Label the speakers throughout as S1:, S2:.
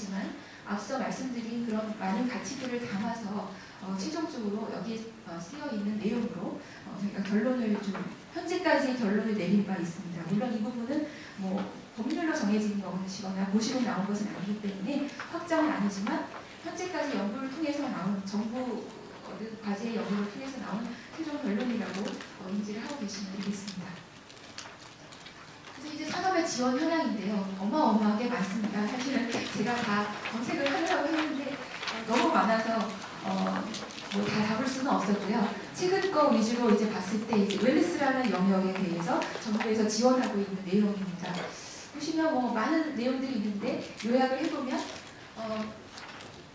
S1: 아니지만 앞서 말씀드린 그런 많은 가치들을 담아서 최종적으로 여기에 쓰여 있는 내용으로 저희가 결론을 좀 현재까지 결론을 내린 바 있습니다. 물론 이 부분은 뭐 법률로 정해진 것이거나 고시로 나온 것은 아니기 때문에 확정은 아니지만 현재까지 연구를 통해서 나온 정부 과제의 연구를 통해서 나온 최종 결론이라고 인지를 하고 계시면 되겠습니다. 그래서 이제 산업의 지원 현황인데요. 어마어마하게 많습니다. 사실은 제가 다 검색을 하려고 했는데 너무 많아서 뭐 다 담을 수는 없었고요. 최근 거 위주로 이제 봤을 때 이제 웰리스라는 영역에 대해서 정부에서 지원하고 있는 내용입니다. 보시면 뭐 많은 내용들이 있는데 요약을 해보면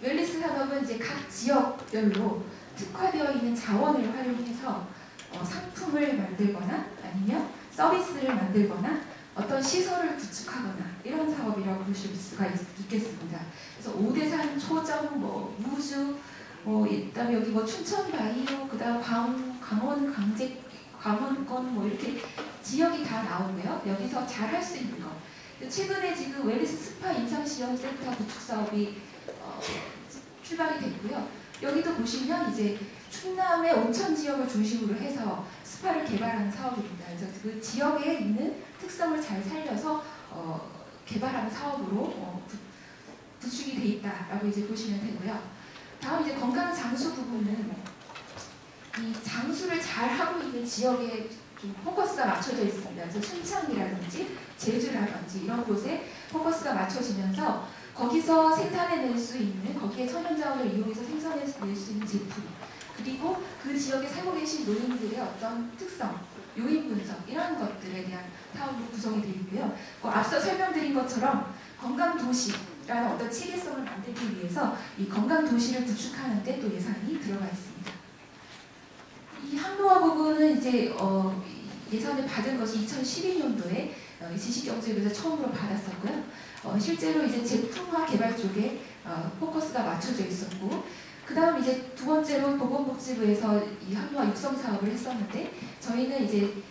S1: 웰리스 산업은 이제 각 지역별로 특화되어 있는 자원을 활용해서 상품을 만들거나 아니면 서비스를 만들거나 어떤 시설을 구축하거나 이런 사업이라고 보실 수가 있겠습니다. 그래서 오대산, 초정, 뭐 우주, 그다음에 여기 뭐 춘천 바이오, 그다음 강원 강원권 뭐 이렇게 지역이 다 나오고요. 여기서 잘 할 수 있는 것. 최근에 지금 웰리스 스파 임상시험센터 구축 사업이 출발이 됐고요. 여기도 보시면 이제 충남의 온천 지역을 중심으로 해서 스파를 개발하는 사업입니다. 그래서 그 지역에 있는 특성을 잘 살려서 개발하는 사업으로 구축이 돼 있다라고 이제 보시면 되고요. 다음 이제 건강 장수 부분은 이 장수를 잘 하고 있는 지역에 좀 포커스가 맞춰져 있습니다. 그래서 순창이라든지 제주라든지 이런 곳에 포커스가 맞춰지면서 거기서 생산해낼 수 있는, 거기에 천연자원을 이용해서 생산해낼 수 있는 제품, 그리고 그 지역에 살고 계신 노인들의 어떤 특성, 요인 분석 이런 것들에 대한 사업으로 구성이 되어 있고요. 앞서 설명드린 것처럼 건강도시라는 어떤 체계성을 만들기 위해서 이 건강도시를 구축하는 데 또 예산이 들어가 있습니다. 이 항로화 부분은 이제 예산을 받은 것이 2012년도에 지식경제부에서 처음으로 받았었고요. 실제로 이제 제품화 개발 쪽에 포커스가 맞춰져 있었고, 그 다음 이제 두 번째로 보건복지부에서 이 항로화 육성 사업을 했었는데, 저희는 이제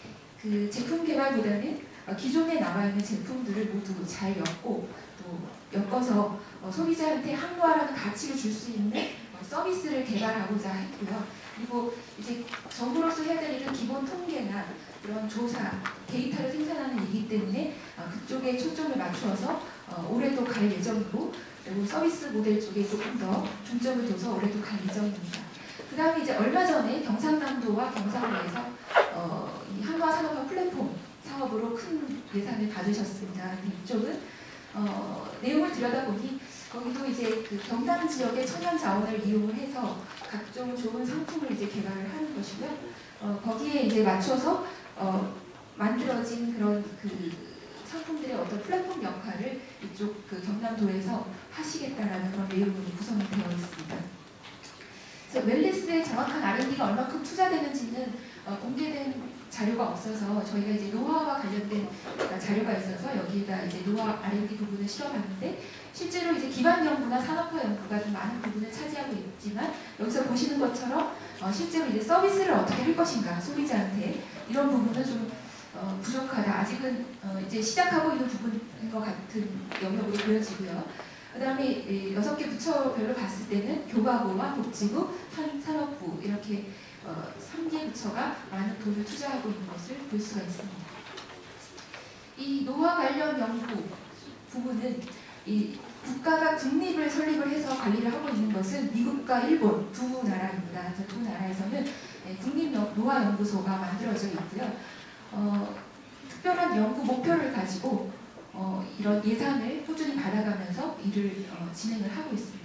S1: 그 제품 개발보다는 기존에 나와 있는 제품들을 모두 잘 엮고 또 엮어서 소비자한테 항로화라는 가치를 줄 수 있는 서비스를 개발하고자 했고요. 그리고 이제 정부로서 해야 될 일은 기본 통계나 그런 조사, 데이터를 생산하는 일이기 때문에 그쪽에 초점을 맞추어서 올해도 갈 예정이고, 그리고 서비스 모델 쪽에 조금 더 중점을 둬서 올해도 갈 예정입니다. 그 다음에 이제 얼마 전에 경상남도와 경상도에서 이 항로화 산업화 플랫폼 사업으로 큰 예산을 받으셨습니다. 이쪽은 내용을 들여다보니 거기도 이제 그 경남 지역의 천연 자원을 이용을 해서 각종 좋은 상품을 이제 개발을 하는 것이고요. 거기에 이제 맞춰서 만들어진 그런 그 상품들의 어떤 플랫폼 역할을 이쪽 그 경남도에서 하시겠다라는 그런 내용으로 구성이 되어 있습니다. 그래서 웰리스의 정확한 R&D가 얼마큼 투자되는지는 공개된 자료가 없어서 저희가 이제 노화와 관련된 자료가 있어서 여기에다 이제 노화 R&D 부분을 실어봤는데, 실제로 이제 기반 연구나 산업화 연구가 좀 많은 부분을 차지하고 있지만, 여기서 보시는 것처럼 실제로 이제 서비스를 어떻게 할 것인가 소비자한테 이런 부분은 좀 부족하다. 아직은 이제 시작하고 있는 부분인 것 같은 영역으로 보여지고요. 그 다음에 6개 부처별로 봤을 때는 교과부와 복지부, 산업부 이렇게 3개 부처가 많은 돈을 투자하고 있는 것을 볼 수가 있습니다. 이 노화 관련 연구 부분은 이 국가가 국립을 설립을 해서 관리를 하고 있는 것은 미국과 일본 두 나라입니다. 그래서 두 나라에서는 국립노화연구소가 만들어져 있고요. 특별한 연구 목표를 가지고 이런 예산을 꾸준히 받아가면서 일을 진행을 하고 있습니다.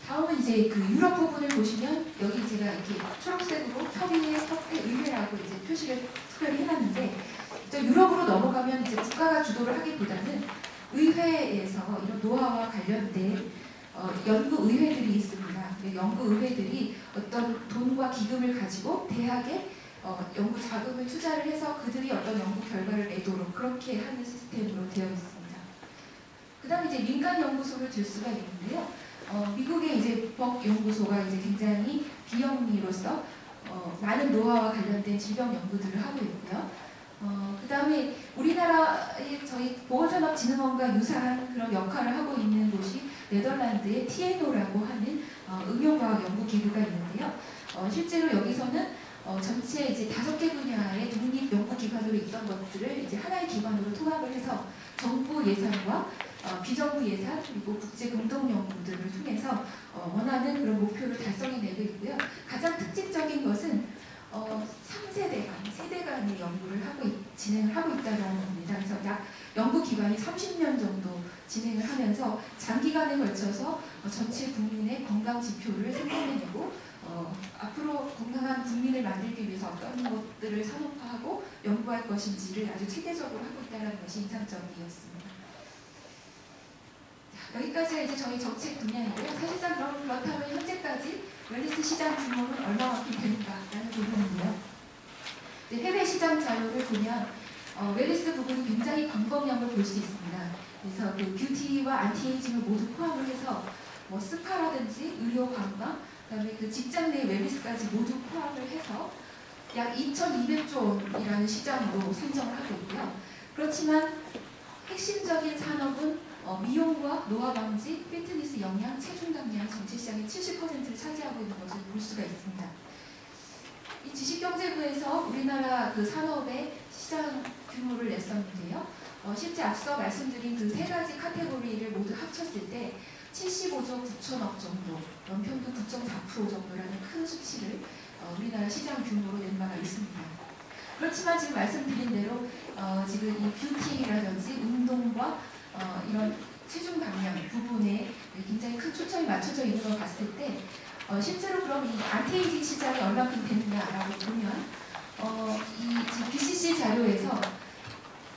S1: 다음은 이제 그 유럽 부분을 보시면, 여기 제가 이렇게 초록색으로 협의회, 의회라고 이제 표시를 특별히 해놨는데, 유럽으로 넘어가면 이제 국가가 주도를 하기보다는 의회에서 이런 노화와 관련된 연구의회들이 있습니다. 연구의회들이 어떤 돈과 기금을 가지고 대학에 연구 자금을 투자를 해서 그들이 어떤 연구 결과를 내도록 그렇게 하는 시스템으로 되어 있습니다. 그 다음에 이제 민간 연구소를 들 수가 있는데요. 미국의 이제 벅 연구소가 이제 굉장히 비영리로서 많은 노화와 관련된 질병 연구들을 하고 있고요. 그 다음에 우리나라의 저희 보건산업진흥원과 유사한 그런 역할을 하고 있는 이곳이 네덜란드의 TNO라고 하는 응용과학 연구기구가 있는데요. 실제로 여기서는 전체 이제 5개 분야의 독립 연구기관으로 있던 것들을 이제 하나의 기관으로 통합을 해서 정부 예산과 비정부 예산 그리고 국제 공동 연구들을 통해서 원하는 그런 목표를 달성해내고 있고요. 가장 특징적인 것은 3세대간의 연구를 진행을 하고 있다는 겁니다. 그래서 약 연구 기간이 30년 정도 진행을 하면서 장기간에 걸쳐서 전체 국민의 건강 지표를 생산해내고 앞으로 건강한 국민을 만들기 위해서 어떤 것들을 산업화하고 연구할 것인지를 아주 체계적으로 하고 있다는 것이 인상적이었습니다. 여기까지가 이제 저희 정책 분야이고요. 사실상 그렇다면 현재까지 웰니스 시장 규모는 얼마만큼 되는가라는 부분인데요. 해외 시장 자료를 보면 웰니스 부분이 굉장히 광범위한 걸 볼 수 있습니다. 그래서 그 뷰티와 안티에이징을 모두 포함을 해서 뭐 스파라든지 의료 관광, 그다음에 그 직장 내 웰니스까지 모두 포함을 해서 약 2,200조 원이라는 시장으로 산정을 하고 있고요. 그렇지만 핵심적인 산업은 미용과 노화 방지, 피트니스 영양, 체중 감량 전체 시장의 70%를 차지하고 있는 것을 볼 수가 있습니다. 이 지식경제부에서 우리나라 그 산업의 시장 규모를 냈었는데요. 실제 앞서 말씀드린 그 3가지 카테고리를 모두 합쳤을 때 75조 9천억 정도, 연평균 9.4% 정도라는 큰 수치를 우리나라 시장 규모로 낸 바가 있습니다. 그렇지만 지금 말씀드린 대로 지금 이 뷰티라든지 운동과 이런 체중 감량 부분에 굉장히 큰 초점이 맞춰져 있는 걸 봤을 때 실제로 그럼 이 안티에이징 시장이 얼마큼 되느냐라고 보면 이 BCC 자료에서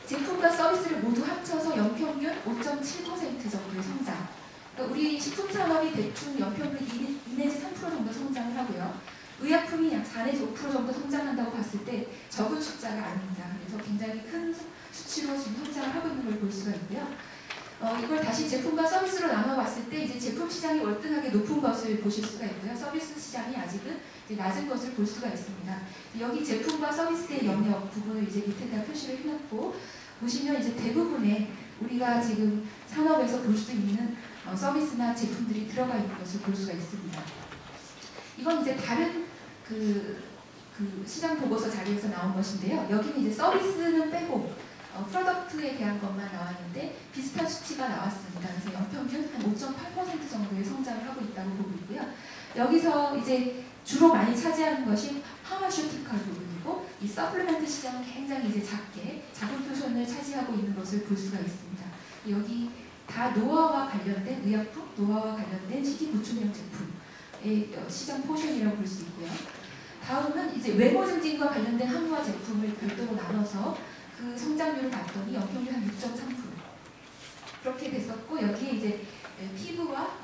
S1: 제품과 서비스를 모두 합쳐서 연평균 5.7% 정도의 성장. 그러니까 우리 식품 산업이 대충 연평균 2 내지 3% 정도 성장을 하고요. 의약품이 약 4 내지 5% 정도 성장한다고 봤을 때 적은 숫자가 아닙니다. 그래서 굉장히 큰 수치로 지금 성장을 하고 있는 걸 볼 수가 있고요. 이걸 다시 제품과 서비스로 나눠봤을 때 이제 제품 시장이 월등하게 높은 것을 보실 수가 있고요. 서비스 시장이 아직은 이제 낮은 것을 볼 수가 있습니다. 여기 제품과 서비스의 영역 부분을 이제 밑에다 표시를 해놨고 보시면 이제 대부분의 우리가 지금 산업에서 볼 수 있는 서비스나 제품들이 들어가 있는 것을 볼 수가 있습니다. 이건 이제 다른 그 시장 보고서 자료에서 나온 것인데요. 여기는 이제 서비스는 빼고 프로덕트에 대한 것만 나왔는데 비슷한 수치가 나왔습니다. 그래서 연평균 한 5.8% 정도의 성장을 하고 있다고 보고 있고요. 여기서 이제 주로 많이 차지하는 것이 파마슈티컬 부분이고 이 서플리멘트 시장은 굉장히 이제 작은 표션을 차지하고 있는 것을 볼 수가 있습니다. 여기 다 노화와 관련된 의약품, 노화와 관련된 식이 보충용 제품의 시장 포션이라고 볼 수 있고요. 다음은 이제 외모 증진과 관련된 항노화 제품을 별도로 나눠서 그 성장률을 봤더니 연평균 한 6.3% 그렇게 됐었고 여기에 이제 피부와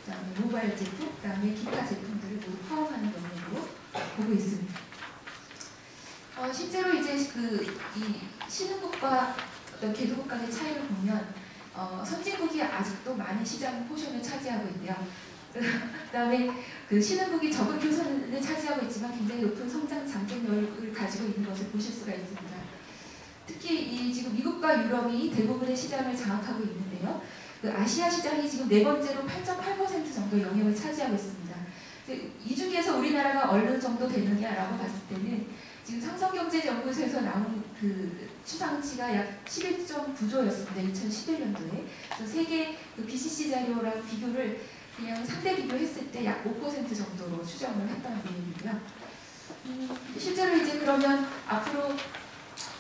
S1: 그다음에 모바일 제품, 그다음에 기타 제품들을 모두 포함하는 영역으로 보고 있습니다. 실제로 이제 이 신흥국과 어떤 개도국 간의 차이를 보면 선진국이 아직도 많은 시장 포션을 차지하고 있고요. 그다음에 그 신흥국이 적은 표선을 차지하고 있지만 굉장히 높은 성장 잠재력을 가지고 있는 것을 보실 수가 있습니다. 특히 지금 미국과 유럽이 대부분의 시장을 장악하고 있는데요. 그 아시아 시장이 지금 4번째로 8.8% 정도 영역을 차지하고 있습니다. 이 중에서 우리나라가 어느 정도 되느냐라고 봤을 때는 지금 삼성경제연구소에서 나온 그 추상치가 약 11.9조였습니다. 2011년도에. 그래서 세계 그 BCC 자료랑 비교를 그냥 상대 비교했을 때 약 5% 정도로 추정을 했다는 내용이고요. 실제로 이제 그러면 앞으로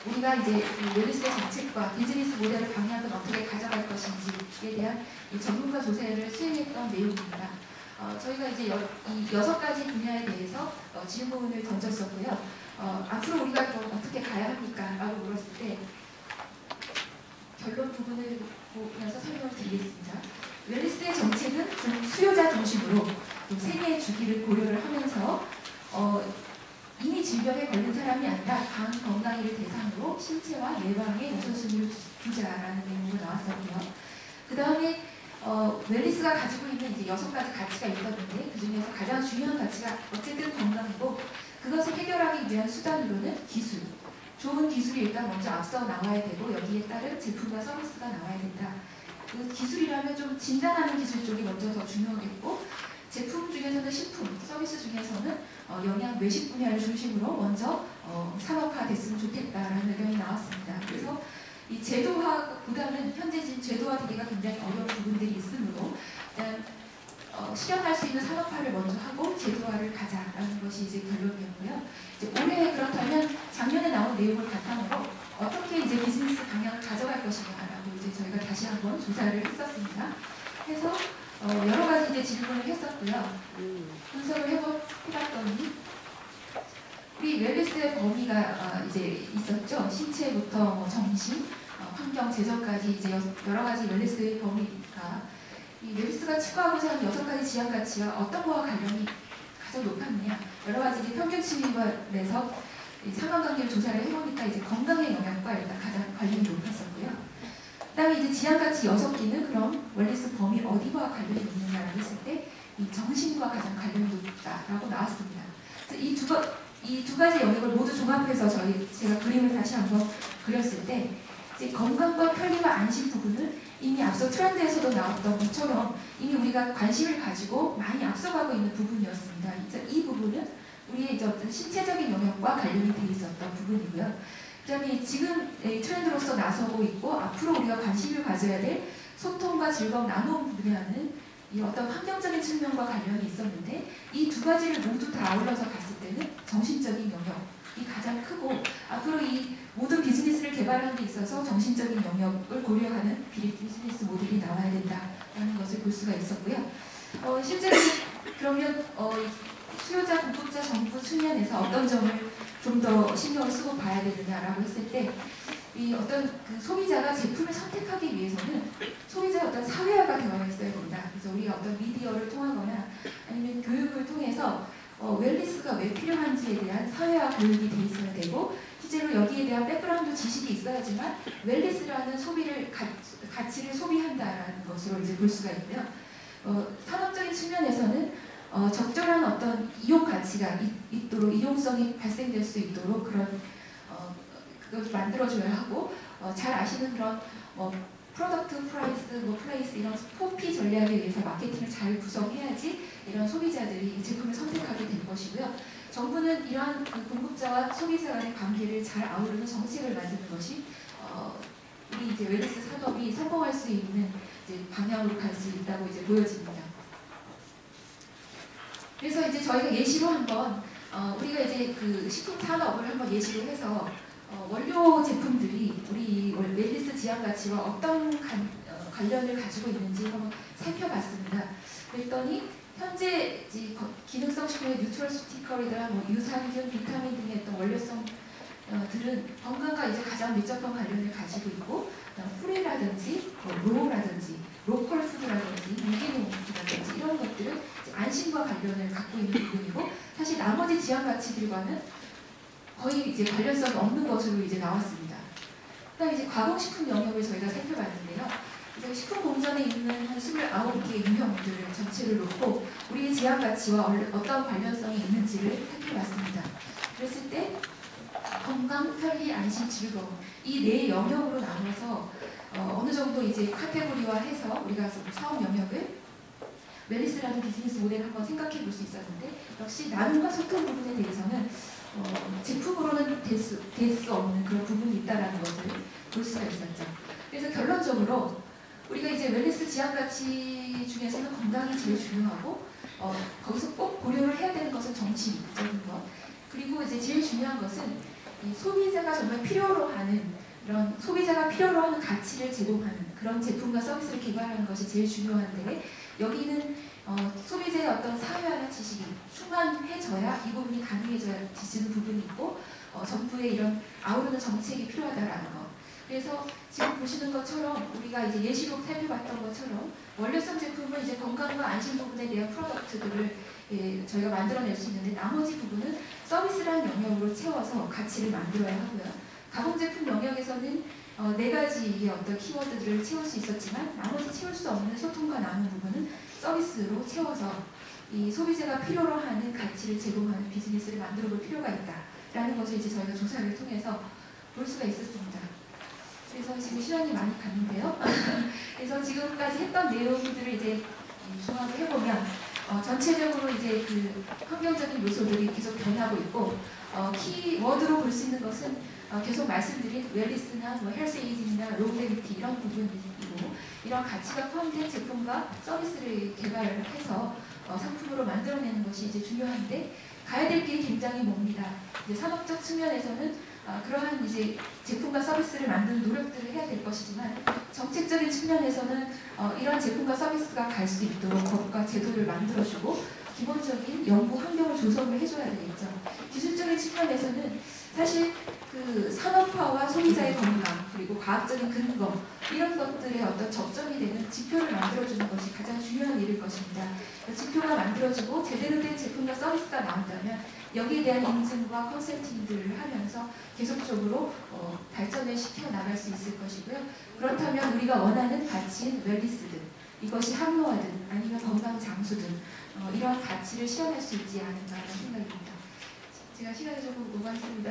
S1: 우리가 이제 웰니스의 정책과 비즈니스 모델을 방향은 어떻게 가져갈 것인지에 대한 전문가 조사를 수행했던 내용입니다. 저희가 이제 이 6가지 분야에 대해서 질문을 던졌었고요. 앞으로 우리가 또 어떻게 가야 합니까? 라고 물었을 때 결론 부분을 보면서 설명을 드리겠습니다. 웰니스의 정책은 수요자 중심으로 생애의 주기를 고려를 하면서 이미 질병에 걸린 사람이 아니라 간 건강의를 대상으로 신체와 예방에 우선순위를 두자라는 내용으로 나왔었고요. 그 다음에 웰니스가 가지고 있는 이제 6가지 가치가 있었는데 그 중에서 가장 중요한 가치가 어쨌든 건강이고 그것을 해결하기 위한 수단으로는 기술, 좋은 기술이 일단 먼저 앞서 나와야 되고 여기에 따른 제품과 서비스가 나와야 된다. 그 기술이라면 좀 진단하는 기술 쪽이 먼저 더 중요하겠고, 제품 중에서는 식품, 서비스 중에서는 영양 외식 분야를 중심으로 먼저 산업화됐으면 좋겠다라는 의견이 나왔습니다. 그래서 이 제도화보다는 현재 지금 제도화되기가 굉장히 어려운 부분들이 있으므로 일단 실현할 수 있는 산업화를 먼저 하고 제도화를 가자라는 것이 이제 결론이었고요. 이제 올해 그렇다면 작년에 나온 내용을 바탕으로 어떻게 이제 비즈니스 방향을 가져갈 것인가라고 이제 저희가 다시 한번 조사를 했었습니다. 해서 여러 가지 이제 질문을 했었고요. 분석을 해봤더니 우리 웰니스의 범위가 이제 있었죠. 신체부터 뭐 정신, 환경, 재정까지 이제 여러 가지 웰니스의 범위가 이 웰니스가 추구하고자 하는 6가지 지향 가치와 어떤 거와 관련이 가장 높았느냐. 여러 가지 이제 평균치에서 상관관계를 조사를 해보니까 이제 건강의 영향과 일단 가장 관련이 높았었고요. 그다음에 이제 지향 가치 6개는 그럼 웰니스 범위 어디와 관련이 있느냐라고 했을 때 이 정신과 가장 관련이 높다라고 나왔습니다. 그래서 이 두 가지 영역을 모두 종합해서 제가 그림을 다시 한번 그렸을 때 이제 건강과 편리와 안심 부분은 이미 앞서 트렌드에서도 나왔던 것처럼 이미 우리가 관심을 가지고 많이 앞서가고 있는 부분이었습니다. 이 부분은 우리의 이제 어떤 신체적인 영역과 관련이 돼 있었던 부분이고요. 그다음에 지금 트렌드로서 나서고 있고 앞으로 우리가 관심을 가져야 될 소통과 즐거움 나누는 분야는 이 어떤 환경적인 측면과 관련이 있었는데 이 두 가지를 모두 다 아울러서 봤을 때는 정신적인 영역이 가장 크고 앞으로 이 모든 비즈니스를 개발하는 데 있어서 정신적인 영역을 고려하는 비즈니스 모델이 나와야 된다라는 것을 볼 수가 있었고요. 실제로 그러면 수요자, 공급자, 정부 측면에서 어떤 점을 좀 더 신경을 쓰고 봐야 되느냐라고 했을 때 이 어떤 그 소비자가 제품을 선택하기 위해서는 소비자의 어떤 사회화가 되어 있어야 된다. 그래서 우리가 어떤 미디어를 통하거나 아니면 교육을 통해서 웰니스가 왜 필요한지에 대한 사회화 교육이 돼 있어야 되고 실제로 여기에 대한 백그라운드 지식이 있어야지만 웰니스라는 가치를 소비한다라는 것으로 이제 볼 수가 있고요. 산업적인 측면에서는 적절한 어떤 이용 가치가 있도록 이용성이 발생될 수 있도록 그런 그걸 만들어줘야 하고 잘 아시는 그런 프로덕트, 프라이스, 플레이스 이런 포피 전략에 의해서 마케팅을 잘 구성해야지 이런 소비자들이 이 제품을 선택하게 될 것이고요. 정부는 이러한 공급자와 소비자 간의 관계를 잘 아우르는 정책을 만드는 것이 우리 이제 웰니스 산업이 성공할 수 있는 이제 방향으로 갈 수 있다고 이제 보여집니다. 그래서 이제 저희가 예시로 한번 우리가 이제 그 식품 산업을 한번 예시로 해서 원료 제품들이 우리 웰니스 지향 가치와 어떤 관련을 가지고 있는지 한번 살펴봤습니다. 그랬더니 현재 기능성 식품의 뉴트럴 스티커리나 유산균, 비타민 등의 어떤 원료성들은 건강과 이제 가장 밀접한 관련을 가지고 있고, 프리라든지 로라든지 로컬 푸드라든지 유기농이라든지 이런 것들은 안심과 관련을 갖고 있는 부분이고, 사실 나머지 지향 가치들과는 거의 이제 관련성이 없는 것으로 이제 나왔습니다. 그다음에 이제 가공식품 영역을 저희가 살펴봤는데요. 이제 식품 공전에 있는 한 29개의 유형들을 전체를 놓고 우리의 지향 가치와 어떤 관련성이 있는지를 살펴봤습니다. 그랬을 때 건강, 편리, 안심, 즐거움 이 네 영역으로 나눠서 어느 정도 이제 카테고리화해서 우리가 사업 영역을 웰니스라는 비즈니스 모델을 한번 생각해 볼 수 있었는데, 역시 나눔과 소통 부분에 대해서는 제품으로는 될 수 없는 그런 부분이 있다는 것을 볼 수가 있었죠. 그래서 결론적으로 우리가 이제 웰니스 지향 가치 중에서는 건강이 제일 중요하고 거기서 꼭 고려를 해야 되는 것은 정신적인 것, 그리고 이제 제일 중요한 것은 이 소비자가 정말 필요로 하는 이런 소비자가 필요로 하는 가치를 제공하는 그런 제품과 서비스를 개발하는 것이 제일 중요한데, 여기는 소비자의 어떤 사회화나 지식이 충만해져야 이 부분이 가능해져야 지지는 부분이 있고 정부의 이런 아우르는 정책이 필요하다라는 것. 그래서 지금 보시는 것처럼 우리가 이제 예시로 살펴봤던 것처럼 원료성 제품은 이제 건강과 안심 부분에 대한 프로덕트들을 저희가 만들어낼 수 있는데, 나머지 부분은 서비스라는 영역으로 채워서 가치를 만들어야 하고요. 가공제품 영역에서는 4가지의 어떤 키워드들을 채울 수 있었지만 나머지 채울 수 없는 소통과 나누는 부분은 서비스로 채워서 이 소비자가 필요로 하는 가치를 제공하는 비즈니스를 만들어 볼 필요가 있다라는 것을 이제 저희가 조사를 통해서 볼 수가 있었습니다. 그래서 지금 시간이 많이 갔는데요. 그래서 지금까지 했던 내용들을 이제 종합을 해보면 전체적으로 이제 그 환경적인 요소들이 계속 변하고 있고 키워드로 볼 수 있는 것은 계속 말씀드린 웰리스나 뭐 헬스 에이징이나 롱데비티 이런 부분이고 이런 가치가 포함된 제품과 서비스를 개발해서 상품으로 만들어내는 것이 이제 중요한데 가야 될 길이 굉장히 멉니다. 이제 산업적 측면에서는 그러한 이제 제품과 서비스를 만드는 노력들을 해야 될 것이지만 정책적인 측면에서는 이런 제품과 서비스가 갈 수 있도록 법과 제도를 만들어주고 기본적인 연구 환경을 조성을 해줘야 되겠죠. 기술적인 측면에서는 사실 그 산업화와 소비자의 건강 그리고 과학적인 근거 이런 것들의 어떤 접점이 되는 지표를 만들어주는 것이 가장 중요한 일일 것입니다. 지표가 만들어지고 제대로 된 제품과 서비스가 나온다면 여기에 대한 인증과 컨설팅들을 하면서 계속적으로 발전을 시켜 나갈 수 있을 것이고요. 그렇다면 우리가 원하는 가치인 웰리스든 이것이 항로화든 아니면 건강 장수든 이러한 가치를 실현할 수 있지 않을까라는 생각입니다. 제가 시간이 조금 오버했습니다.